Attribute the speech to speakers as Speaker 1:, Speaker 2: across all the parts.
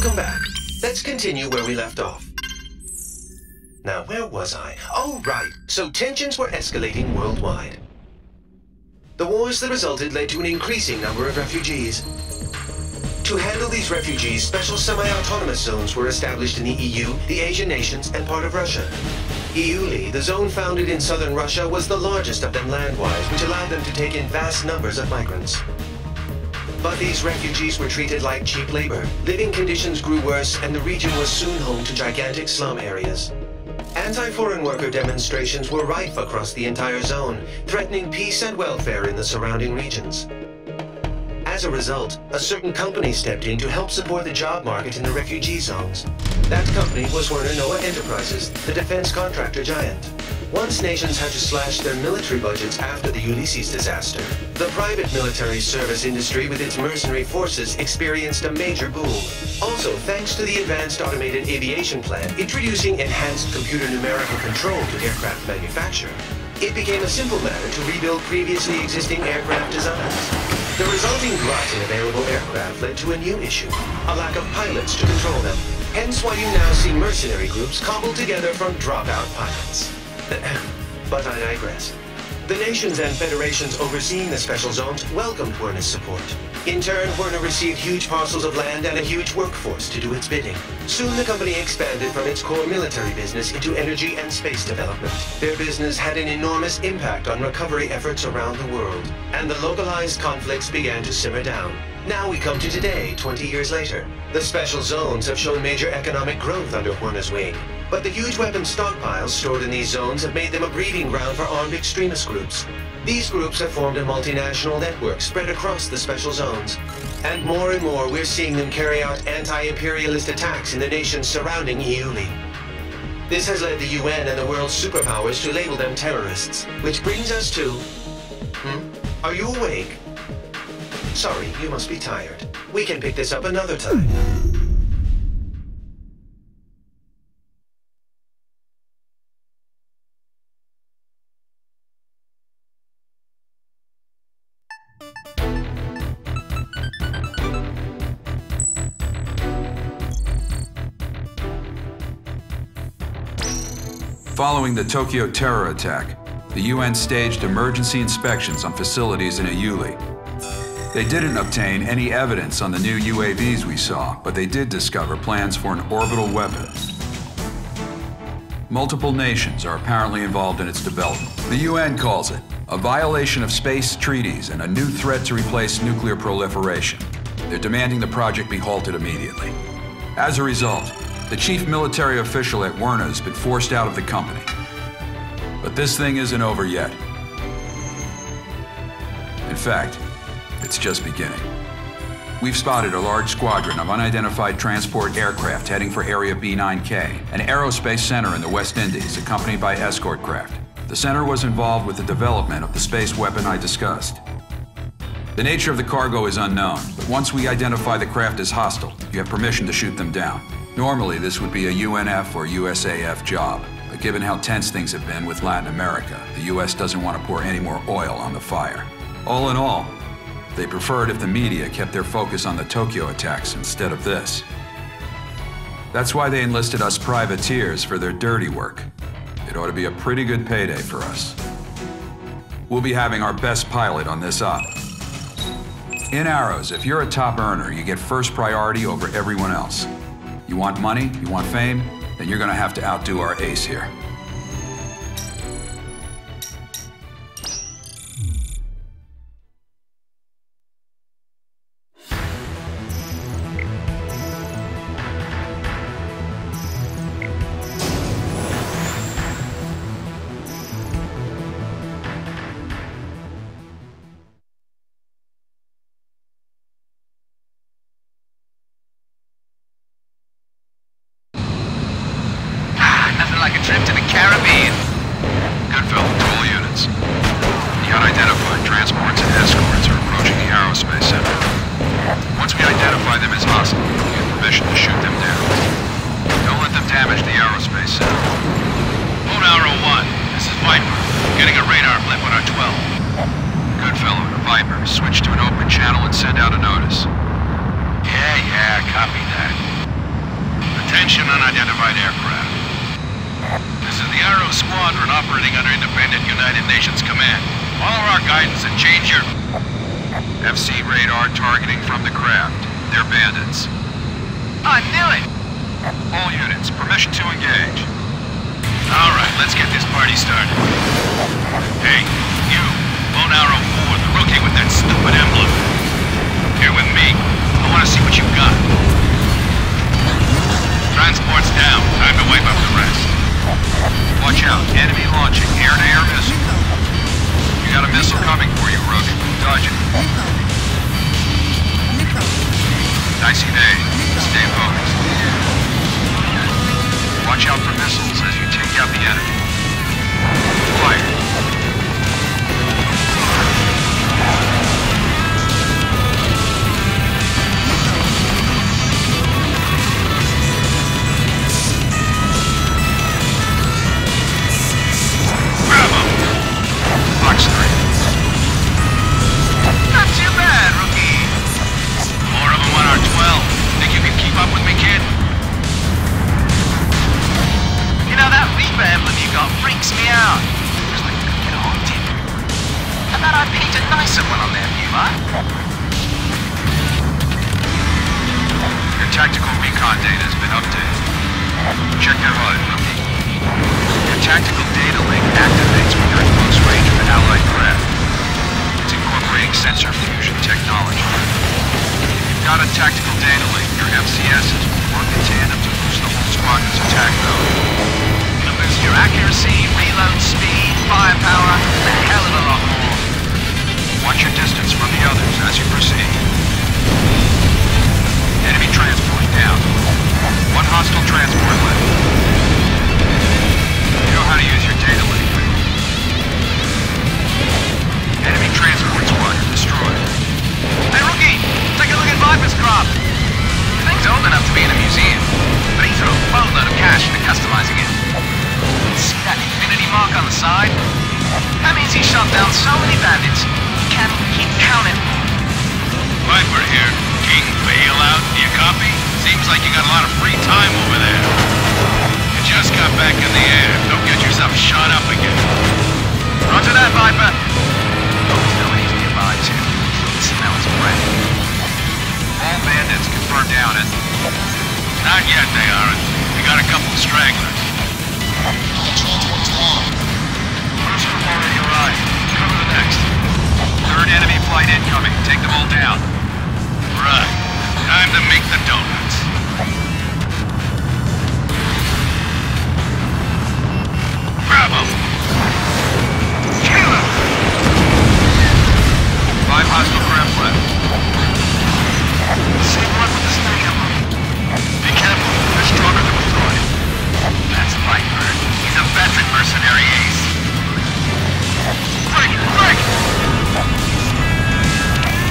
Speaker 1: Welcome back. Let's continue where we left off. Now, where was I? Oh, right. So tensions were escalating worldwide. The wars that resulted led to an increasing number of refugees. To handle these refugees, special semi-autonomous zones were established in the EU, the Asian nations, and part of Russia. EULI, the zone founded in southern Russia, was the largest of them land-wise, which allowed them to take in vast numbers of migrants. But these refugees were treated like cheap labor. Living conditions grew worse, and the region was soon home to gigantic slum areas. Anti-foreign worker demonstrations were rife across the entire zone, threatening peace and welfare in the surrounding regions. As a result, a certain company stepped in to help support the job market in the refugee zones. That company was Werner Noah Enterprises, the defense contractor giant. Once nations had to slash their military budgets after the Ulysses disaster, the private military service industry with its mercenary forces experienced a major boom. Also, thanks to the Advanced Automated Aviation Plan introducing enhanced computer numerical control to aircraft manufacture, it became a simple matter to rebuild previously existing aircraft designs. The resulting glut in available aircraft led to a new issue, a lack of pilots to control them. Hence why you now see mercenary groups cobbled together from dropout pilots. But I digress. The nations and federations overseeing the special zones welcomed Werner's support. In turn, Werner received huge parcels of land and a huge workforce to do its bidding. Soon the company expanded from its core military business into energy and space development. Their business had an enormous impact on recovery efforts around the world, and the localized conflicts began to simmer down. Now we come to today, 20 years later. The special zones have shown major economic growth under Werner's wing. But the huge weapons stockpiles stored in these zones have made them a breeding ground for armed extremist groups. These groups have formed a multinational network spread across the special zones. And more we're seeing them carry out anti-imperialist attacks in the nations surrounding EULI. This has led the UN and the world's superpowers to label them terrorists. Which brings us to... Are you awake? Sorry, you must be tired. We can pick this up another time.
Speaker 2: Following the Tokyo terror attack, the UN staged emergency inspections on facilities in EULI. They didn't obtain any evidence on the new UAVs we saw, but they did discover plans for an orbital weapon. Multiple nations are apparently involved in its development. The UN calls it a violation of space treaties and a new threat to replace nuclear proliferation. They're demanding the project be halted immediately. As a result, the chief military official at Werner has been forced out of the company. But this thing isn't over yet. In fact, it's just beginning. We've spotted a large squadron of unidentified transport aircraft heading for Area B9K, an aerospace center in the West Indies, accompanied by escort craft. The center was involved with the development of the space weapon I discussed. The nature of the cargo is unknown, but once we identify the craft as hostile, you have permission to shoot them down. Normally, this would be a UNF or USAF job, but given how tense things have been with Latin America, the US doesn't want to pour any more oil on the fire. All in all, they preferred if the media kept their focus on the Tokyo attacks instead of this. That's why they enlisted us privateers for their dirty work. It ought to be a pretty good payday for us. We'll be having our best pilot on this op. In Arrows, if you're a top earner, you get first priority over everyone else. You want money? You want fame? Then you're gonna have to outdo our ace here.
Speaker 3: Like a trip to the Caribbean. Good fellow to all units. The unidentified transports and escorts are approaching the aerospace center. Once we identify them as hostile, we get permission to shoot them down. Don't let them damage the aerospace center.
Speaker 4: Moon Arrow 1, this is Viper. Getting a radar blip on our 12.
Speaker 3: Good fellow to Viper. Switch to an open channel and send out a notice.
Speaker 4: Yeah, copy that. Attention unidentified aircraft. This is the Arrow Squadron operating under independent United Nations command. Follow our guidance and change your...
Speaker 3: FC radar targeting from the craft. They're bandits.
Speaker 4: I knew it!
Speaker 3: All units, permission to engage.
Speaker 4: All right, let's get this party started. Hey, you, Lone Arrow 4, the rookie with that stupid emblem. Here with me. I want to see what you've got. Transport's down. Time to wipe up the rest.
Speaker 3: Watch out, enemy launching air-to-air missile. You got a missile coming for you, Rook. Dodge it. Dicey day. Stay focused. Watch out for missiles as you take out the enemy. Fire.
Speaker 4: Bravo!
Speaker 3: Fox 3.
Speaker 4: Not too bad, rookie. More of them on our 12. Think you can keep up with me, kid? You know, that Reaper emblem you got freaks me out. Feels like you could get haunted. I thought I'd paint a nicer one on there for you, huh?
Speaker 3: Your tactical recon data has been updated. Check your HUD, rookie. Your tactical data link activates when you're at close range of an allied craft. It's incorporating sensor fusion technology. You've got a tactical data link. Your FCSs will work in tandem to boost the whole squadron's attack mode.
Speaker 4: It'll boost your accuracy, reload speed, firepower, and a hell of a lot more.
Speaker 3: Watch your distance from the others as you proceed. Enemy transport down. One hostile transport left. You know how to use your data link. Enemy transport squadron destroyed.
Speaker 4: Hey, rookie! Take a look at Viper's craft. The thing's old enough to be in a museum, but he threw a boatload of cash into customizing it. See that infinity mark on the side? That means he shot down so many bandits, he can't keep counting. Viper here. King bailout. Do you copy? Seems like you got a lot of free time over there. You just got back in the air. Don't get yourself shot up again. Roger that, Viper. Always know when he's nearby, too. He smells breath.
Speaker 3: All bandits confirmed down it.
Speaker 4: Not yet, they aren't. We got a couple of stragglers.
Speaker 3: First group already arrived. Cover the next. Third enemy flight incoming. Take them all down.
Speaker 4: Right. Time to make the donuts. Bravo! Kill him!
Speaker 3: 5 hostile craft left.
Speaker 4: Same one with the snake emblem. Be careful. They're stronger than we thought. That's Viper. He's a veteran mercenary ace. Break! Break!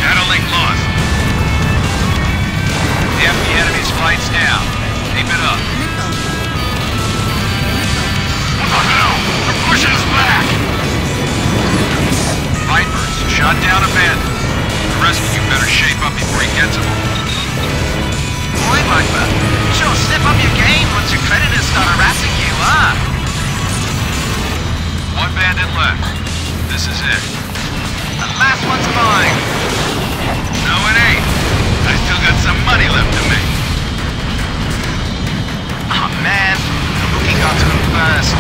Speaker 4: Data link lost.
Speaker 3: The enemy's flight's down. Keep it up.
Speaker 4: Oh no! They're pushing us back!
Speaker 3: Vipers, shot down a bandit. The rest of you better shape up before he gets them all.
Speaker 4: Boy, Viper. Sure, step up your game once your creditors start harassing you, huh?
Speaker 3: One bandit left. This is it.
Speaker 4: The last one's mine. No, it ain't. I still got some money left to make. Oh man, the rookie got to him first.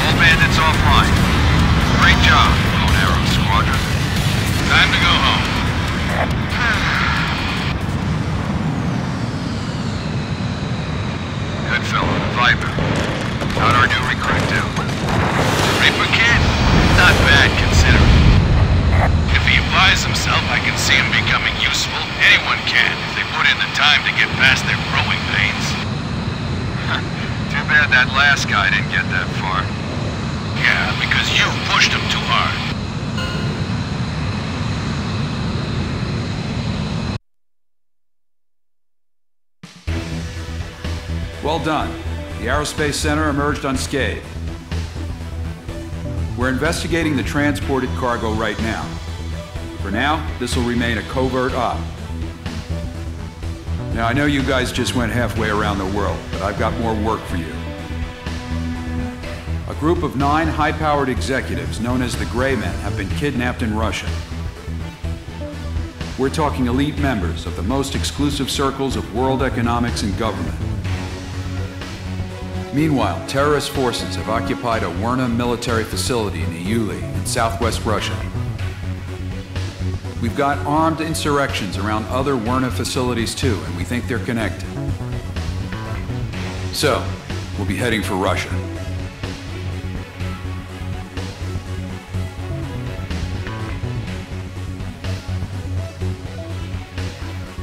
Speaker 3: All bandits offline. Great job, Lone Arrow Squadron.
Speaker 4: Time to go home.
Speaker 3: Good fellow, Viper. How'd our new recruit do?
Speaker 4: Reaper kid? Not bad, considering. If he applies himself, I can see him becoming useful. Anyone can, if they put in the time to get past their growing pains.
Speaker 3: Too bad that last guy didn't get that far.
Speaker 4: Yeah, because you pushed him too hard.
Speaker 2: Well done. The Aerospace Center emerged unscathed. We're investigating the transported cargo right now. For now, this will remain a covert op. Now, I know you guys just went halfway around the world, but I've got more work for you. A group of 9 high-powered executives known as the Gray Men have been kidnapped in Russia. We're talking elite members of the most exclusive circles of world economics and government. Meanwhile, terrorist forces have occupied a Werna military facility in Iuli in southwest Russia. We've got armed insurrections around other Werna facilities too, and we think they're connected. So, we'll be heading for Russia.